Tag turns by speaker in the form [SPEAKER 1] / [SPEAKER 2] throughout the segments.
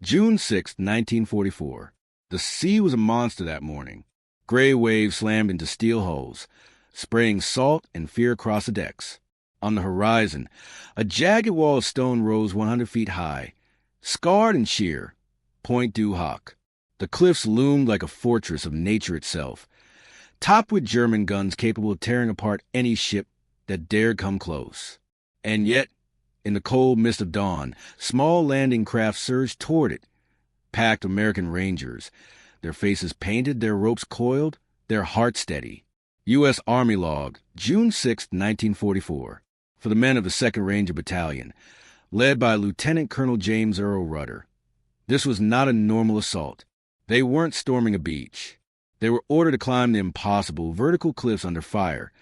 [SPEAKER 1] June 6, 1944. The sea was a monster that morning. Gray waves slammed into steel hulls, spraying salt and fear across the decks. On the horizon, a jagged wall of stone rose 100 feet high, scarred and sheer. Pointe du Hoc. The cliffs loomed like a fortress of nature itself, topped with German guns capable of tearing apart any ship that dared come close. And yet, in the cold mist of dawn, small landing craft surged toward it, packed American Rangers, their faces painted, their ropes coiled, their hearts steady. U.S. Army log, June 6, 1944, for the men of the 2nd Ranger Battalion, led by Lieutenant Colonel James Earl Rudder. This was not a normal assault. They weren't storming a beach. They were ordered to climb the impossible vertical cliffs under fire,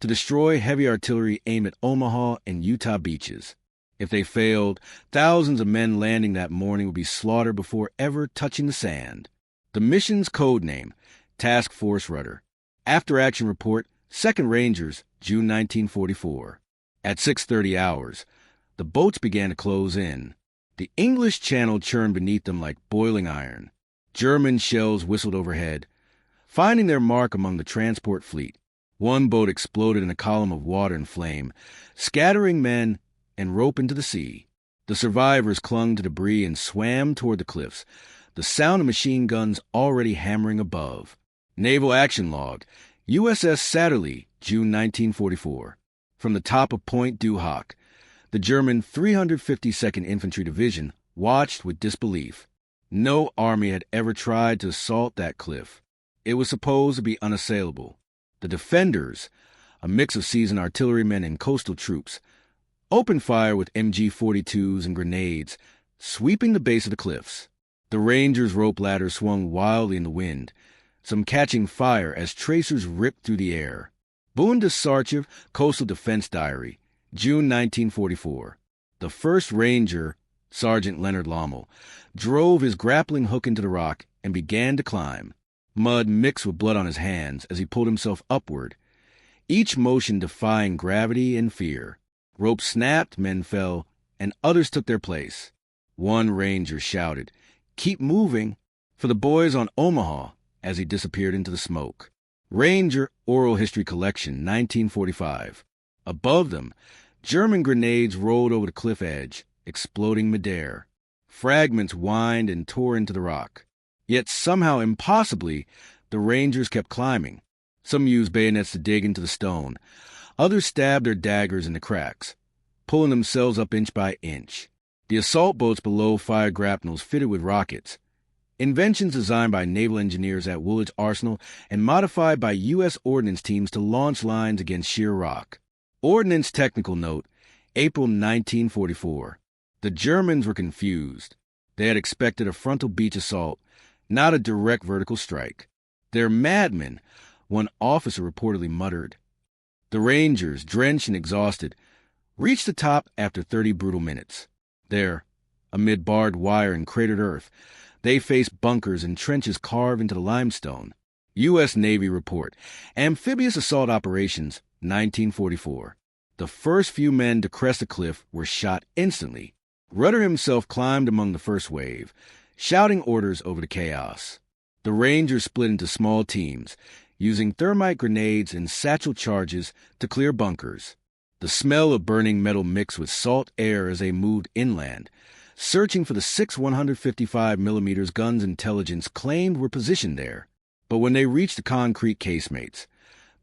[SPEAKER 1] to destroy heavy artillery aimed at Omaha and Utah beaches. If they failed, thousands of men landing that morning would be slaughtered before ever touching the sand. The mission's code name, Task Force Rudder. After-action report, 2nd Rangers, June 1944. At 6:30 hours, the boats began to close in. The English Channel churned beneath them like boiling iron. German shells whistled overhead, finding their mark among the transport fleet. One boat exploded in a column of water and flame, scattering men and rope into the sea. The survivors clung to debris and swam toward the cliffs, the sound of machine guns already hammering above. Naval Action Log, USS Satterlee, June 1944. From the top of Pointe du Hoc, the German 352nd Infantry Division watched with disbelief. No army had ever tried to assault that cliff. It was supposed to be unassailable. The defenders, a mix of seasoned artillerymen and coastal troops, opened fire with MG-42s and grenades, sweeping the base of the cliffs. The Rangers' rope ladders swung wildly in the wind, some catching fire as tracers ripped through the air. Pointe du Hoc, Coastal Defense Diary, June 1944. The 1st Ranger, Sergeant Leonard Lommel, drove his grappling hook into the rock and began to climb. Mud mixed with blood on his hands as he pulled himself upward, each motion defying gravity and fear. Ropes snapped, men fell, and others took their place. One Ranger shouted, "Keep moving," for the boys on Omaha, as he disappeared into the smoke. Ranger Oral History Collection, 1945. Above them, German grenades rolled over the cliff edge, exploding midair. Fragments whined and tore into the rock. Yet somehow, impossibly, the Rangers kept climbing. Some used bayonets to dig into the stone. Others stabbed their daggers in the cracks, pulling themselves up inch by inch. The assault boats below fired grapnels fitted with rockets, inventions designed by naval engineers at Woolwich Arsenal and modified by U.S. ordnance teams to launch lines against sheer rock. Ordnance Technical Note, April 1944. The Germans were confused. They had expected a frontal beach assault, not a direct vertical strike. "They're madmen," one officer reportedly muttered. The Rangers, drenched and exhausted, reached the top after 30 brutal minutes. There, amid barbed wire and cratered earth, they faced bunkers and trenches carved into the limestone. U.S. Navy report, Amphibious Assault Operations, 1944. The first few men to crest the cliff were shot instantly. Rudder himself climbed among the first wave, shouting orders over the chaos. The Rangers split into small teams, using thermite grenades and satchel charges to clear bunkers. The smell of burning metal mixed with salt air as they moved inland, searching for the 6 155mm guns intelligence claimed were positioned there. But when they reached the concrete casemates,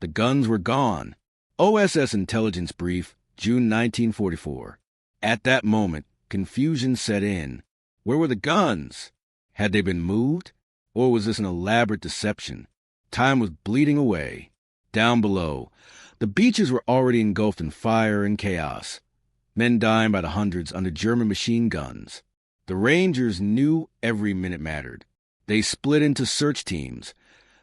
[SPEAKER 1] the guns were gone. OSS Intelligence Brief, June 1944. At that moment, confusion set in. Where were the guns? Had they been moved? Or was this an elaborate deception? Time was bleeding away. Down below, the beaches were already engulfed in fire and chaos, men dying by the hundreds under German machine guns. The Rangers knew every minute mattered. They split into search teams,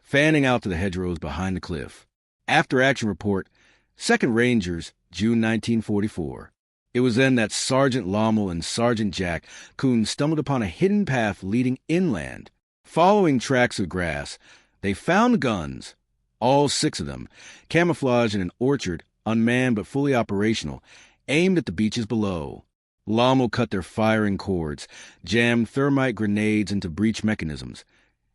[SPEAKER 1] fanning out to the hedgerows behind the cliff. After-action report, 2nd Rangers, June 1944. It was then that Sergeant Lommel and Sergeant Jack Kuhn stumbled upon a hidden path leading inland. Following tracks of grass, they found the guns, all 6 of them, camouflaged in an orchard, unmanned but fully operational, aimed at the beaches below. Lommel cut their firing cords, jammed thermite grenades into breech mechanisms,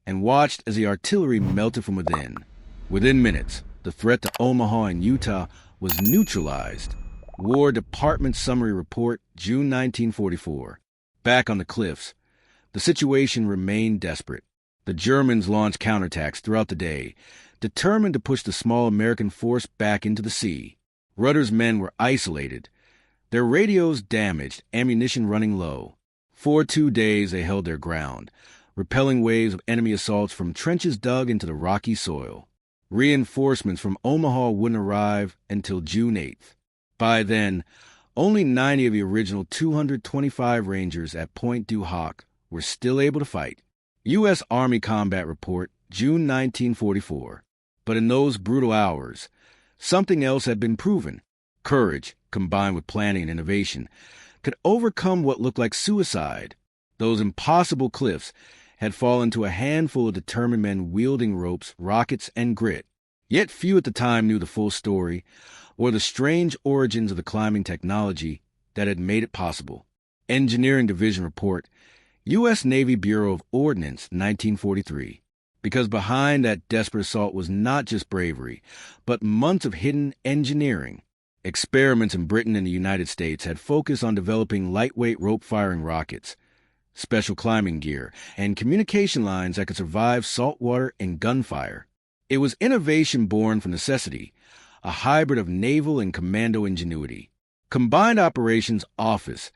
[SPEAKER 1] and watched as the artillery melted from within. Within minutes, the threat to Omaha and Utah was neutralized. War Department Summary Report, June 1944. Back on the cliffs, the situation remained desperate. The Germans launched counterattacks throughout the day, determined to push the small American force back into the sea. Rudder's men were isolated, their radios damaged, ammunition running low. For 2 days they held their ground, repelling waves of enemy assaults from trenches dug into the rocky soil. Reinforcements from Omaha wouldn't arrive until June 8th. By then, only 90 of the original 225 Rangers at Pointe du Hoc were still able to fight. U.S. Army Combat Report, June 1944. But in those brutal hours, something else had been proven. Courage, combined with planning and innovation, could overcome what looked like suicide. Those impossible cliffs had fallen to a handful of determined men wielding ropes, rockets, and grit. Yet few at the time knew the full story or the strange origins of the climbing technology that had made it possible. Engineering Division Report, U.S. Navy Bureau of Ordnance, 1943. Because behind that desperate assault was not just bravery, but months of hidden engineering. Experiments in Britain and the United States had focused on developing lightweight rope-firing rockets, special climbing gear, and communication lines that could survive saltwater and gunfire. It was innovation born from necessity, a hybrid of naval and commando ingenuity. Combined Operations Office,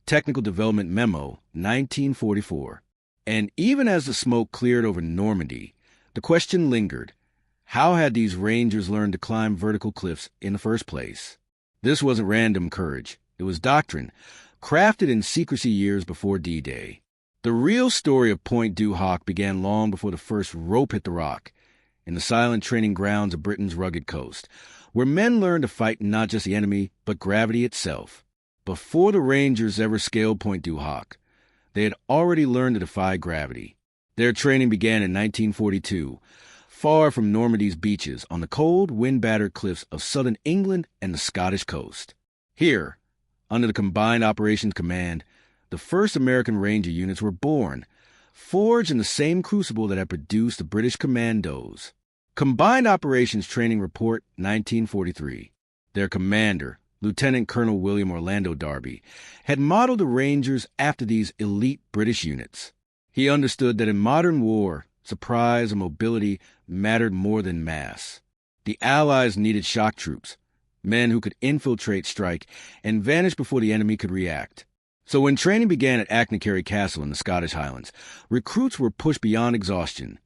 [SPEAKER 1] Technical Development Memo, 1944. And even as the smoke cleared over Normandy, the question lingered. How had these Rangers learned to climb vertical cliffs in the first place? This wasn't random courage. It was doctrine, crafted in secrecy years before D-Day. The real story of Pointe du Hoc began long before the first rope hit the rock, in the silent training grounds of Britain's rugged coast, where men learned to fight not just the enemy, but gravity itself. Before the Rangers ever scaled Pointe du Hoc, they had already learned to defy gravity. Their training began in 1942, far from Normandy's beaches on the cold, wind-battered cliffs of southern England and the Scottish coast. Here, under the Combined Operations Command, the first American Ranger units were born, forged in the same crucible that had produced the British Commandos. Combined Operations Training Report, 1943. Their commander, Lieutenant Colonel William Orlando Darby, had modeled the Rangers after these elite British units. He understood that in modern war, surprise and mobility mattered more than mass. The Allies needed shock troops, men who could infiltrate, strike, and vanish before the enemy could react. So when training began at Achnacarry Castle in the Scottish Highlands, recruits were pushed beyond exhaustion.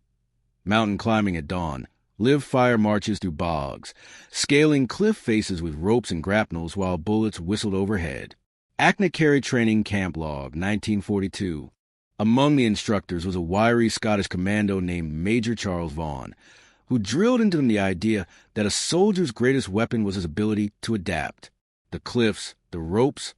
[SPEAKER 1] Mountain climbing at dawn, live fire marches through bogs, scaling cliff faces with ropes and grapnels while bullets whistled overhead. Achnacarry Training Camp Log, 1942. Among the instructors was a wiry Scottish commando named Major Charles Vaughan, who drilled into them the idea that a soldier's greatest weapon was his ability to adapt. The cliffs, the ropes,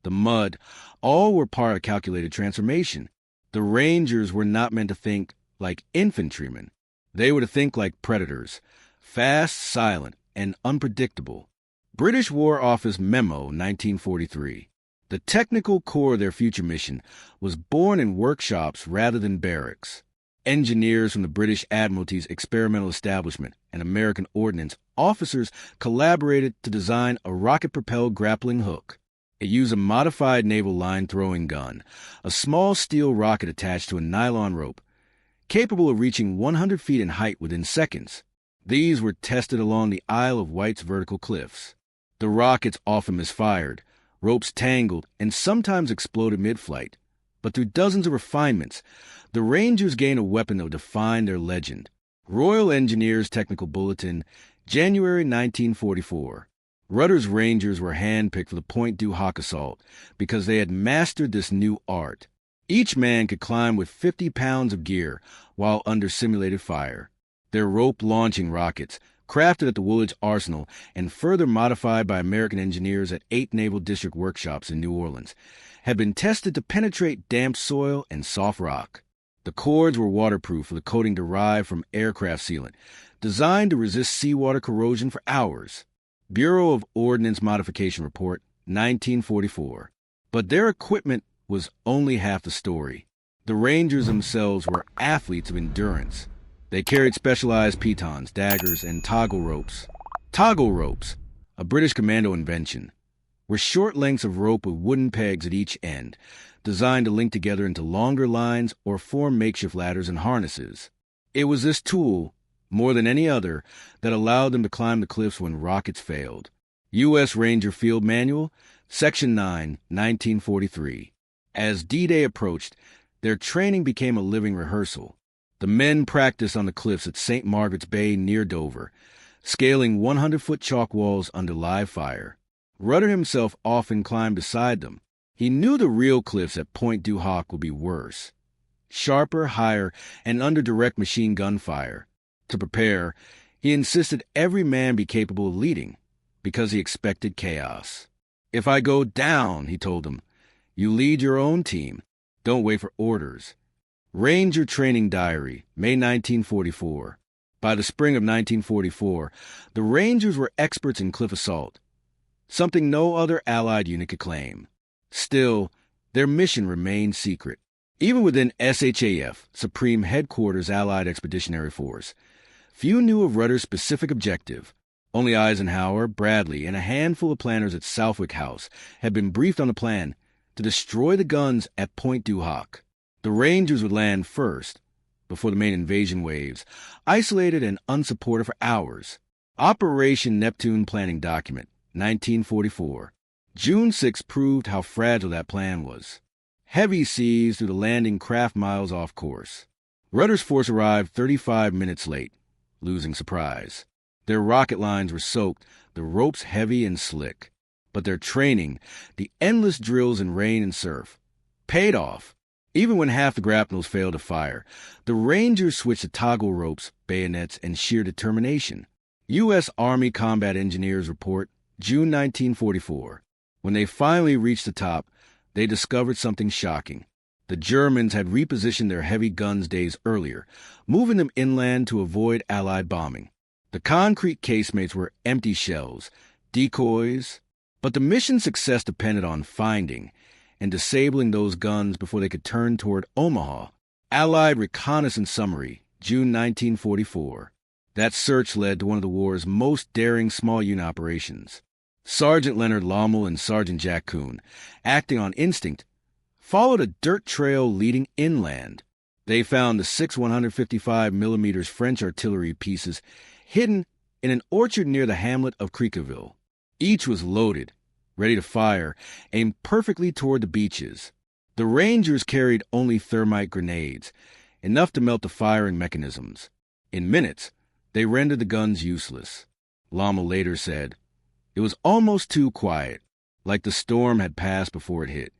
[SPEAKER 1] the mud, all were part of a calculated transformation. The Rangers were not meant to think like infantrymen. They were to think like predators, fast, silent, and unpredictable. British War Office Memo, 1943. The technical core of their future mission was born in workshops rather than barracks. Engineers from the British Admiralty's experimental establishment and American Ordnance officers collaborated to design a rocket-propelled grappling hook. It used a modified naval line-throwing gun, a small steel rocket attached to a nylon rope, capable of reaching 100 feet in height within seconds. These were tested along the Isle of Wight's vertical cliffs. The rockets often misfired, ropes tangled, and sometimes exploded mid-flight. But through dozens of refinements, the Rangers gained a weapon that would define their legend. Royal Engineers Technical Bulletin, January 1944. Rudder's Rangers were handpicked for the Pointe du Hoc assault because they had mastered this new art. Each man could climb with 50 pounds of gear while under simulated fire. Their rope-launching rockets, crafted at the Woolwich Arsenal and further modified by American engineers at 8 Naval District workshops in New Orleans, had been tested to penetrate damp soil and soft rock. The cords were waterproof with a coating derived from aircraft sealant, designed to resist seawater corrosion for hours. Bureau of Ordnance Modification Report, 1944. But their equipment was only half the story. The Rangers themselves were athletes of endurance. They carried specialized pitons, daggers, and toggle ropes. Toggle ropes, a British commando invention, were short lengths of rope with wooden pegs at each end, designed to link together into longer lines or form makeshift ladders and harnesses. It was this tool, more than any other, that allowed them to climb the cliffs when rockets failed. U.S. Ranger Field Manual, Section 9, 1943. As D-Day approached, their training became a living rehearsal. The men practiced on the cliffs at St. Margaret's Bay near Dover, scaling 100-foot chalk walls under live fire. Rudder himself often climbed beside them. He knew the real cliffs at Pointe du Hoc would be worse. Sharper, higher, and under direct machine gun fire. To prepare, he insisted every man be capable of leading, because he expected chaos. "If I go down," he told them, "you lead your own team. Don't wait for orders." Ranger Training Diary, May 1944. By the spring of 1944, the Rangers were experts in cliff assault, something no other Allied unit could claim. Still, their mission remained secret. Even within SHAF, Supreme Headquarters Allied Expeditionary Force, few knew of Rudder's specific objective. Only Eisenhower, Bradley, and a handful of planners at Southwick House had been briefed on a plan to destroy the guns at Pointe du Hoc. The Rangers would land first, before the main invasion waves, isolated and unsupported for hours. Operation Neptune Planning Document, 1944. June 6 proved how fragile that plan was. Heavy seas through the landing craft miles off course. Rudder's force arrived 35 minutes late, losing surprise. Their rocket lines were soaked, the ropes heavy and slick. But their training, the endless drills in rain and surf, paid off. Even when half the grapnels failed to fire, the Rangers switched to toggle ropes, bayonets, and sheer determination. U.S. Army Combat Engineers report, June 1944. When they finally reached the top, they discovered something shocking. The Germans had repositioned their heavy guns days earlier, moving them inland to avoid Allied bombing. The concrete casemates were empty shells, decoys, but the mission's success depended on finding and disabling those guns before they could turn toward Omaha. Allied Reconnaissance Summary, June 1944. That search led to one of the war's most daring small unit operations. Sergeant Leonard Lommel and Sergeant Jack Kuhn, acting on instinct, followed a dirt trail leading inland. They found the 6 155mm French artillery pieces hidden in an orchard near the hamlet of Creakerville. Each was loaded, ready to fire, aimed perfectly toward the beaches. The Rangers carried only thermite grenades, enough to melt the firing mechanisms. In minutes, they rendered the guns useless. Lommel later said, "It was almost too quiet, like the storm had passed before it hit."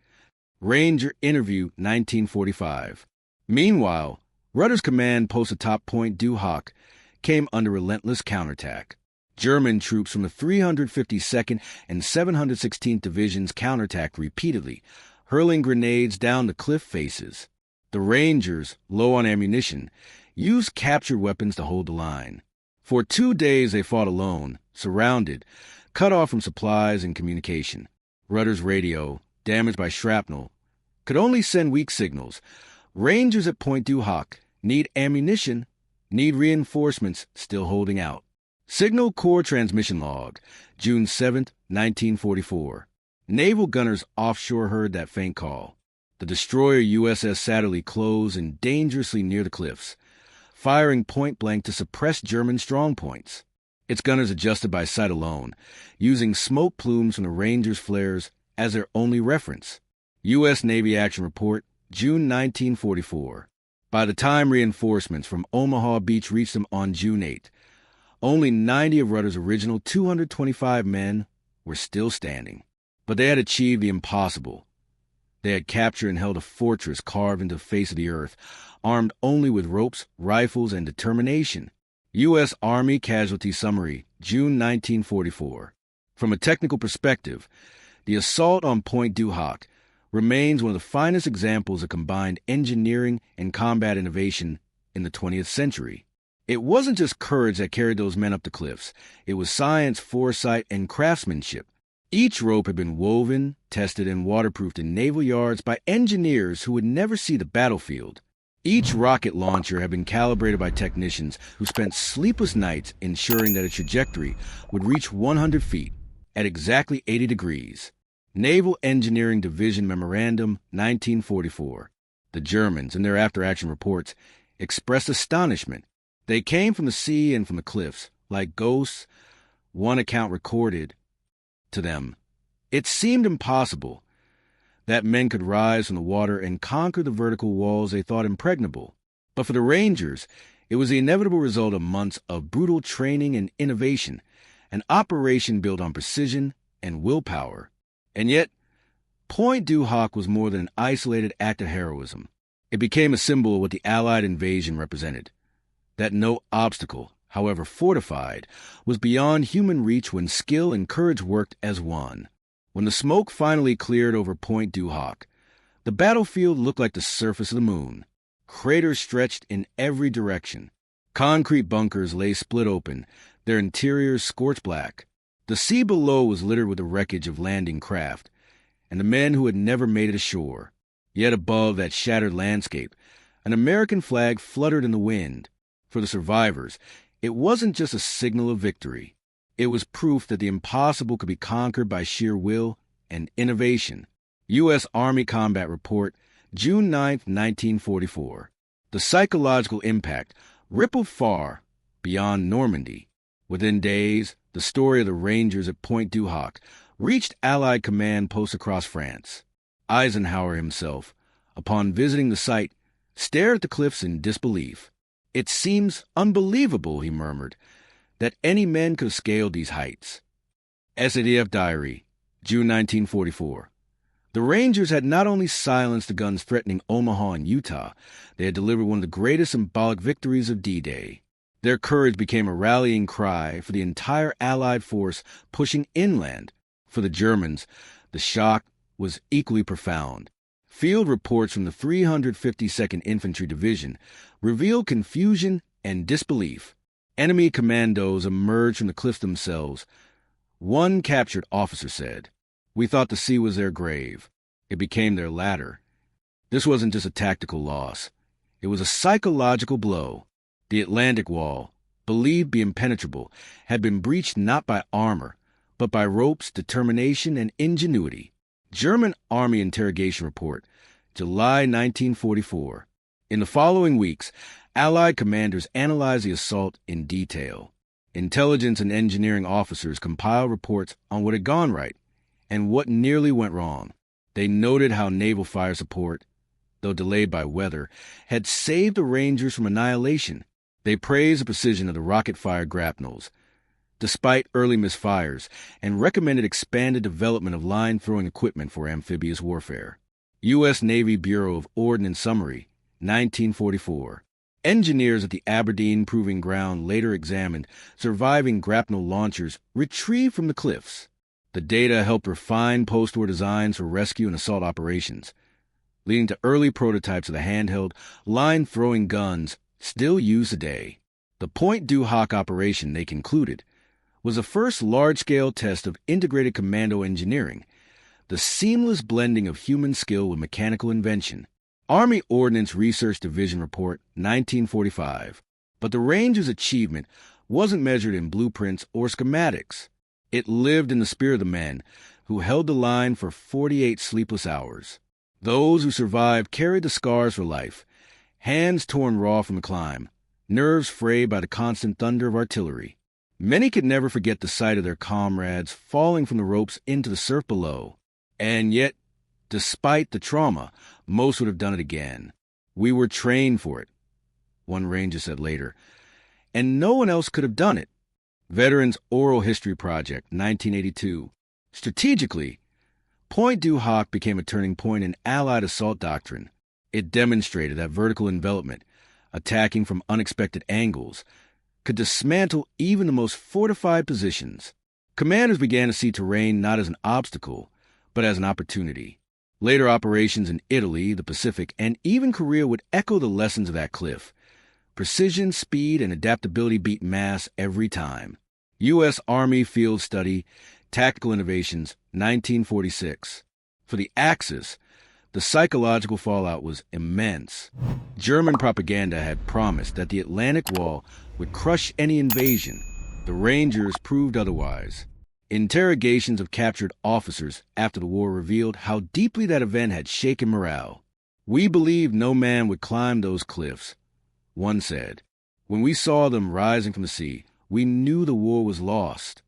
[SPEAKER 1] Ranger Interview, 1945. Meanwhile, Rudder's command post atop Pointe du Hoc came under relentless counterattack. German troops from the 352nd and 716th Divisions counterattacked repeatedly, hurling grenades down the cliff faces. The Rangers, low on ammunition, used captured weapons to hold the line. For 2 days they fought alone, surrounded, cut off from supplies and communication. Rudder's radio, damaged by shrapnel, could only send weak signals. Rangers at Pointe du Hoc need ammunition, need reinforcements, still holding out. Signal Corps Transmission Log, June 7, 1944. Naval gunners offshore heard that faint call. The destroyer USS Satterlee closed in dangerously near the cliffs, firing point-blank to suppress German strongpoints. Its gunners adjusted by sight alone, using smoke plumes from the Rangers' flares as their only reference. U.S. Navy Action Report, June 1944. By the time reinforcements from Omaha Beach reached them on June 8, only 90 of Rudder's original 225 men were still standing. But they had achieved the impossible. They had captured and held a fortress carved into the face of the earth, armed only with ropes, rifles, and determination. U.S. Army Casualty Summary, June 1944. From a technical perspective, the assault on Pointe du Hoc remains one of the finest examples of combined engineering and combat innovation in the 20th century. It wasn't just courage that carried those men up the cliffs. It was science, foresight, and craftsmanship. Each rope had been woven, tested, and waterproofed in naval yards by engineers who would never see the battlefield. Each rocket launcher had been calibrated by technicians who spent sleepless nights ensuring that its trajectory would reach 100 feet at exactly 80 degrees. Naval Engineering Division Memorandum, 1944. The Germans, in their after-action reports, expressed astonishment. They came from the sea and from the cliffs, like ghosts. One account recorded to them, "It seemed impossible that men could rise from the water and conquer the vertical walls they thought impregnable. But for the Rangers, it was the inevitable result of months of brutal training and innovation, an operation built on precision and willpower." And yet, Pointe du Hoc was more than an isolated act of heroism. It became a symbol of what the Allied invasion represented, that no obstacle, however fortified, was beyond human reach when skill and courage worked as one. When the smoke finally cleared over Pointe du Hoc, the battlefield looked like the surface of the moon. Craters stretched in every direction. Concrete bunkers lay split open, their interiors scorched black. The sea below was littered with the wreckage of landing craft, and the men who had never made it ashore. Yet above that shattered landscape, an American flag fluttered in the wind. For the survivors, it wasn't just a signal of victory. It was proof that the impossible could be conquered by sheer will and innovation. U.S. Army Combat Report, June 9, 1944. The psychological impact rippled far beyond Normandy. Within days, the story of the Rangers at Pointe du Hoc reached Allied command posts across France. Eisenhower himself, upon visiting the site, stared at the cliffs in disbelief. "It seems unbelievable," he murmured, "that any men could have scaled these heights." SADF Diary, June 1944. The Rangers had not only silenced the guns threatening Omaha and Utah, they had delivered one of the greatest symbolic victories of D-Day. Their courage became a rallying cry for the entire Allied force pushing inland. For the Germans, the shock was equally profound. Field reports from the 352nd Infantry Division revealed confusion and disbelief. Enemy commandos emerged from the cliffs themselves. One captured officer said, "We thought the sea was their grave. It became their ladder." This wasn't just a tactical loss. It was a psychological blow. The Atlantic Wall, believed to be impenetrable, had been breached not by armor, but by ropes, determination, and ingenuity. German Army Interrogation Report, July 1944. In the following weeks, Allied commanders analyzed the assault in detail. Intelligence and engineering officers compiled reports on what had gone right and what nearly went wrong. They noted how naval fire support, though delayed by weather, had saved the Rangers from annihilation. They praised the precision of the rocket-fired grapnels, despite early misfires, and recommended expanded development of line-throwing equipment for amphibious warfare. U.S. Navy Bureau of Ordnance Summary, 1944. Engineers at the Aberdeen Proving Ground later examined surviving grapnel launchers retrieved from the cliffs. The data helped refine post-war designs for rescue and assault operations, leading to early prototypes of the handheld, line-throwing guns still used today. The Pointe du Hoc operation, they concluded, was the first large-scale test of integrated commando engineering, the seamless blending of human skill with mechanical invention. Army Ordnance Research Division Report, 1945. But the Rangers' achievement wasn't measured in blueprints or schematics. It lived in the spirit of the men who held the line for 48 sleepless hours. Those who survived carried the scars for life, hands torn raw from the climb, nerves frayed by the constant thunder of artillery. Many could never forget the sight of their comrades falling from the ropes into the surf below. And yet, despite the trauma, most would have done it again. "We were trained for it," one ranger said later, "and no one else could have done it." Veterans Oral History Project, 1982. Strategically, Pointe du Hoc became a turning point in Allied assault doctrine. It demonstrated that vertical envelopment, attacking from unexpected angles, could dismantle even the most fortified positions. Commanders began to see terrain not as an obstacle, but as an opportunity. Later operations in Italy, the Pacific, and even Korea would echo the lessons of that cliff. Precision, speed, and adaptability beat mass every time. U.S. Army Field Study, Tactical Innovations, 1946. For the Axis, the psychological fallout was immense. German propaganda had promised that the Atlantic Wall would crush any invasion. The Rangers proved otherwise. Interrogations of captured officers after the war revealed how deeply that event had shaken morale. "We believed no man would climb those cliffs," one said. "When we saw them rising from the sea, we knew the war was lost."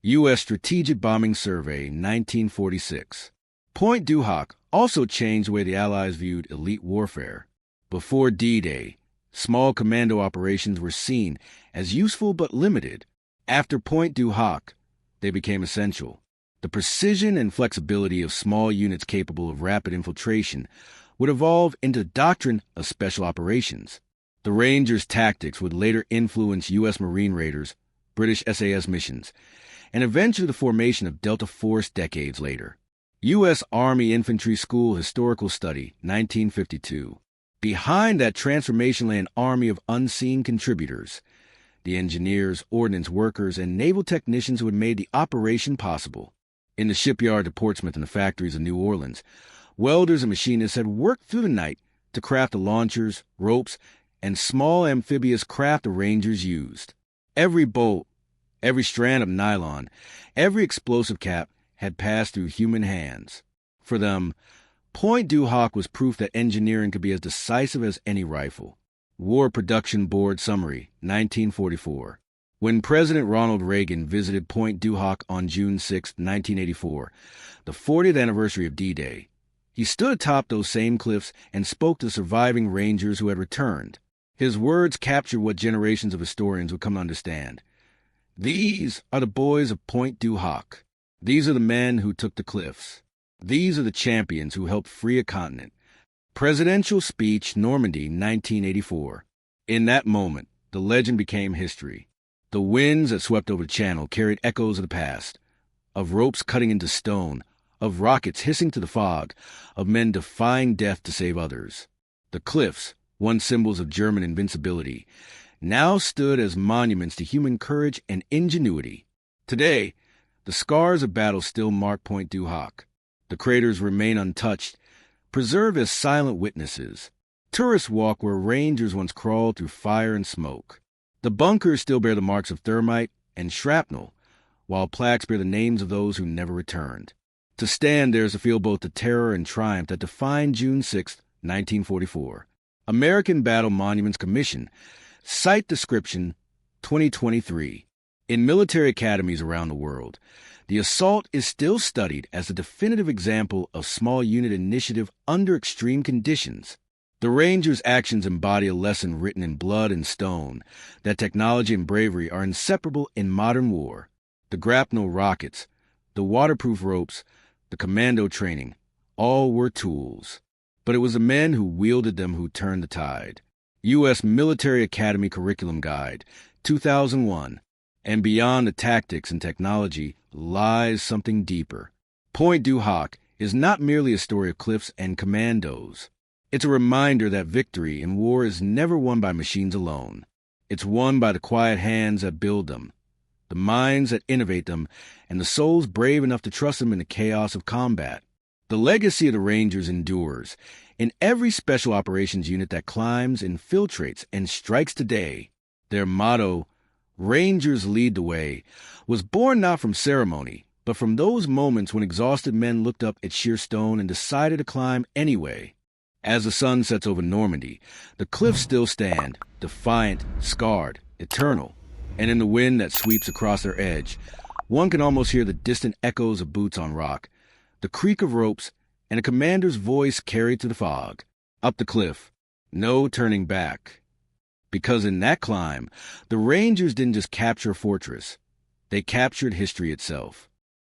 [SPEAKER 1] U.S. Strategic Bombing Survey, 1946. Pointe du Hoc also changed the way the Allies viewed elite warfare. Before D-Day, small commando operations were seen as useful but limited. After Pointe du Hoc, they became essential. The precision and flexibility of small units capable of rapid infiltration would evolve into the doctrine of special operations. The Rangers' tactics would later influence U.S. Marine Raiders, British SAS missions, and eventually the formation of Delta Force decades later. U.S. Army Infantry School Historical Study, 1952. Behind that transformation lay an army of unseen contributors, the engineers, ordnance workers, and naval technicians who had made the operation possible. In the shipyard at Portsmouth and the factories of New Orleans, welders and machinists had worked through the night to craft the launchers, ropes, and small amphibious craft the Rangers used. Every bolt, every strand of nylon, every explosive cap had passed through human hands. For them, Pointe du Hoc was proof that engineering could be as decisive as any rifle. War Production Board Summary, 1944. When President Ronald Reagan visited Pointe du Hoc on June 6, 1984, the 40th anniversary of D-Day, he stood atop those same cliffs and spoke to the surviving Rangers who had returned. His words captured what generations of historians would come to understand. "These are the boys of Pointe du Hoc. These are the men who took the cliffs. These are the champions who helped free a continent." Presidential Speech, Normandy, 1984. In that moment, the legend became history. The winds that swept over the channel carried echoes of the past, of ropes cutting into stone, of rockets hissing to the fog, of men defying death to save others. The cliffs, once symbols of German invincibility, now stood as monuments to human courage and ingenuity. Today, the scars of battle still mark Pointe du Hoc. The craters remain untouched, preserved as silent witnesses. Tourists walk where Rangers once crawled through fire and smoke. The bunkers still bear the marks of thermite and shrapnel, while plaques bear the names of those who never returned. To stand there is to feel both the terror and triumph that defined June 6, 1944. American Battle Monuments Commission, Site Description 2023. In military academies around the world, the assault is still studied as a definitive example of small unit initiative under extreme conditions. The Rangers' actions embody a lesson written in blood and stone that technology and bravery are inseparable in modern war. The grapnel rockets, the waterproof ropes, the commando training, all were tools. But it was the men who wielded them who turned the tide. U.S. Military Academy Curriculum Guide, 2001. And beyond the tactics and technology lies something deeper. Pointe du Hoc is not merely a story of cliffs and commandos. It's a reminder that victory in war is never won by machines alone. It's won by the quiet hands that build them, the minds that innovate them, and the souls brave enough to trust them in the chaos of combat. The legacy of the Rangers endures in every special operations unit that climbs, infiltrates, and strikes today. Their motto, "Rangers lead the way," was born not from ceremony, but from those moments when exhausted men looked up at sheer stone and decided to climb anyway. As the sun sets over Normandy, the cliffs still stand, defiant, scarred, eternal, and in the wind that sweeps across their edge, one can almost hear the distant echoes of boots on rock, the creak of ropes, and a commander's voice carried through the fog. Up the cliff, no turning back. Because in that climb, the Rangers didn't just capture a fortress, they captured history itself.